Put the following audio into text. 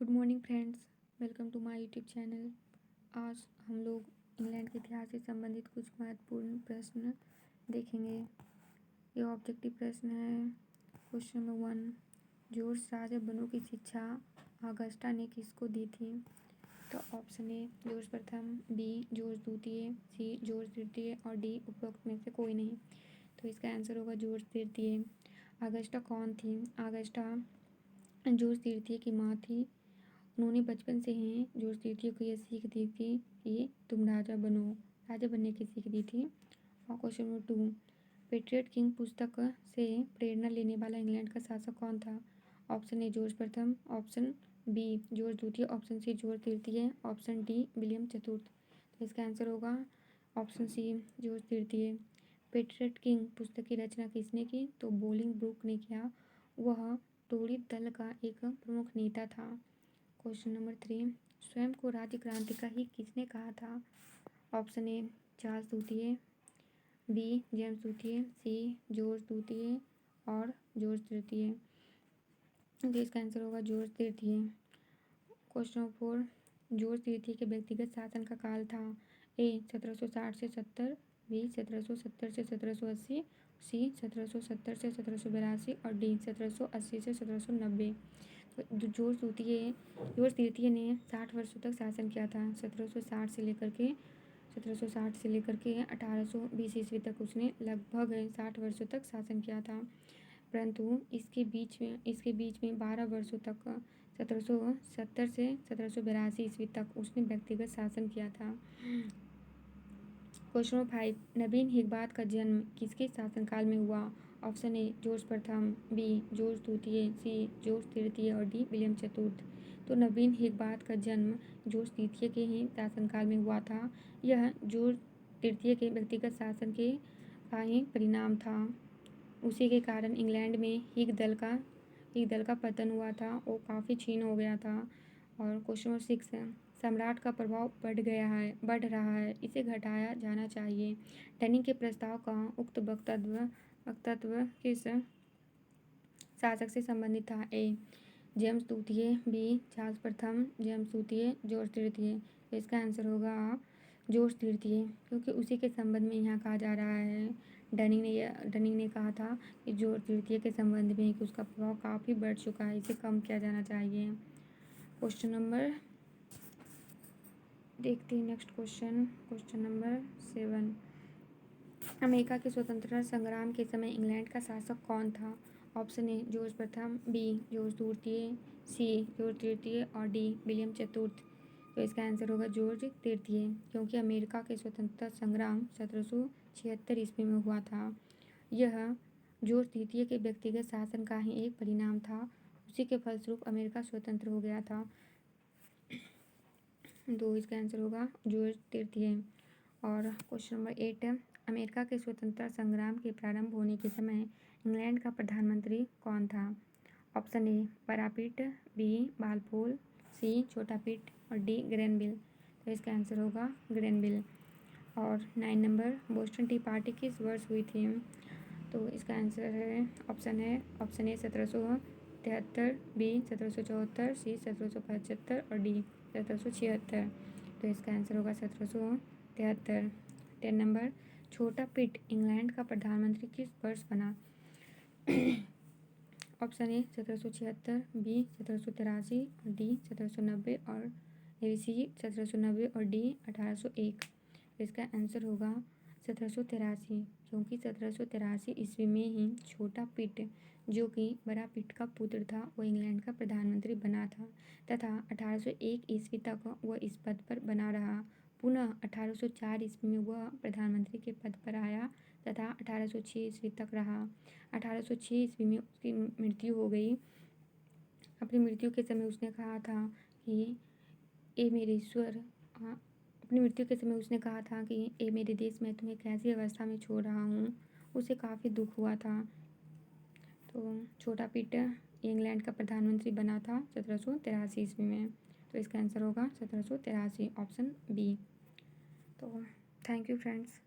Good morning friends, welcome to my YouTube channel. आज हम लोग इंग्लैंड के इतिहास से संबंधित कुछ महत्वपूर्ण प्रश्न देखेंगे। ये ऑब्जेक्टिव प्रश्न है। क्वेश्चन नंबर 1, जॉर्ज राजा बनने की शिक्षा ऑगस्टा ने किसको दी थी? तो ऑप्शन ए जॉर्ज प्रथम, बी जॉर्ज द्वितीय, सी जॉर्ज तृतीय और डी उपरोक्त में से कोई नहीं। तो इसका आंसर होगा जॉर्ज तृतीय। ऑगस्टा कौन थी? ऑगस्टा जॉर्ज तृतीय की माँ थी। उन्होंने बचपन से ही जॉर्ज तृतीय को यह सीख दी थी कि तुम राजा बनो, राजा बनने की सीख दी थी। और क्वेश्चन नंबर 2, पेट्रियट किंग पुस्तक से प्रेरणा लेने वाला इंग्लैंड का शासक कौन था? ऑप्शन ए जॉर्ज प्रथम, ऑप्शन बी जॉर्ज द्वितीय, ऑप्शन सी जॉर्ज तृतीय, ऑप्शन डी विलियम चतुर्थ। तो इसका आंसर होगा ऑप्शन सी जॉर्ज तृतीय। पेट्रियट किंग पुस्तक की रचना किसने की? तो बोलिंगब्रूक ने किया। वह टोरी दल का एक प्रमुख नेता था। क्वेश्चन नंबर 3, स्वयं को राज्य क्रांतिकारी किसने कहा था? ऑप्शन ए चार्ल्स द्वितीय, बी जेम्स द्वितीय, सी जॉर्ज द्वितीय और जॉर्ज तृतीय। तो इसका आंसर होगा जॉर्ज तृतीय। क्वेश्चन नंबर 4, जॉर्ज तृतीय के व्यक्तिगत शासन का काल था। ए 1760 से 70, बी 1770 से 1780, सी 1770 से 1782 और डी 1780 से 1790। तो जॉर्ज तृतीय ने 60 वर्षों तक शासन किया था। 1760 से लेकर के 1820 ईस्वी तक उसने लगभग 60 वर्षों तक शासन किया था। परंतु इसके बीच में 12 वर्षों तक 1770 से 1782 ईस्वी तक उसने व्यक्तिगत शासन किया था। क्वेश्चन नंबर 5, नवीन हिकबात का जन्म किसके शासनकाल में हुआ? ऑप्शन ए जॉर्ज प्रथम, बी जॉर्ज द्वितीय, सी जॉर्ज तृतीय और डी विलियम चतुर्थ। तो नवीन हिकबात का जन्म जॉर्ज तृतीय के ही शासनकाल में हुआ था। यह जॉर्ज तृतीय के व्यक्तिगत शासन का ही परिणाम था। उसी के कारण इंग्लैंड में हिक दल का पतन हुआ था। वो काफ़ी क्षीण हो गया था। और क्वेश्चन नंबर 6 है, सम्राट का प्रभाव बढ़ रहा है, इसे घटाया जाना चाहिए। डनिंग के प्रस्ताव का उक्त वक्तव्य किस शासक से संबंधित था? ए जेम्स द्वितीय, बी चार्ल्स प्रथम, जेम्स द्वितीय, जॉर्ज तृतीय। तो इसका आंसर होगा जॉर्ज तृतीय, क्योंकि उसी के संबंध में यहाँ कहा जा रहा है। डनिंग ने कहा था कि जॉर्ज तृतीय के संबंध में कि उसका प्रभाव काफ़ी बढ़ चुका है, इसे कम किया जाना चाहिए। क्वेश्चन नंबर देखते हैं नेक्स्ट क्वेश्चन नंबर 7, अमेरिका के स्वतंत्रता संग्राम के समय इंग्लैंड का शासक कौन था? ऑप्शन ए जॉर्ज प्रथम, बी जॉर्ज द्वितीय, सी जॉर्ज तृतीय और डी विलियम चतुर्थ। तो इसका आंसर होगा जॉर्ज तृतीय, क्योंकि अमेरिका के स्वतंत्रता संग्राम 1776 ईस्वी में हुआ था। यह जॉर्ज तृतीय के व्यक्तिगत शासन का ही एक परिणाम था। उसी के फलस्वरूप अमेरिका स्वतंत्र हो गया था। तो इसका आंसर होगा जॉर्ज तृतीय। और क्वेश्चन नंबर 8, अमेरिका के स्वतंत्रता संग्राम के प्रारंभ होने के समय इंग्लैंड का प्रधानमंत्री कौन था? ऑप्शन ए बड़ा पिट, बी बालफोर, सी छोटा पिट और डी ग्रेनविल। तो इसका आंसर होगा ग्रेनविल। और 9 नंबर, बोस्टन टी पार्टी किस वर्ष हुई थी? तो इसका आंसर है ऑप्शन ए 1773, बी 1774, सी 1775 और डी 1776। तो इसका आंसर होगा 1773। 10 नंबर, छोटा पिट इंग्लैंड का प्रधानमंत्री किस वर्ष बना? ऑप्शन ए 1776, बी 1783 और डी 1790 और सी 1790 और डी 1801। इसका आंसर होगा 1783, क्योंकि 1783 ईस्वी में ही छोटा पिट, जो कि बड़ा पिट का पुत्र था, वो इंग्लैंड का प्रधानमंत्री बना था तथा 1801 ईस्वी तक वह इस पद पर बना रहा। पुनः 1804 ईस्वी में वह प्रधानमंत्री के पद पर आया तथा 1806 ईस्वी तक रहा। 1806 ईस्वी में उसकी मृत्यु हो गई। अपनी मृत्यु के समय उसने कहा था कि ए मेरे ईश्वर, अपनी मृत्यु के समय उसने कहा था कि ए मेरे देश, मैं तुम्हें कैसी अवस्था में छोड़ रहा हूँ। उसे काफ़ी दुख हुआ था। तो छोटा पिट इंग्लैंड का प्रधानमंत्री बना था 1783 ईस्वी में। तो इसका आंसर होगा 1783, ऑप्शन बी। तो थैंक यू फ्रेंड्स।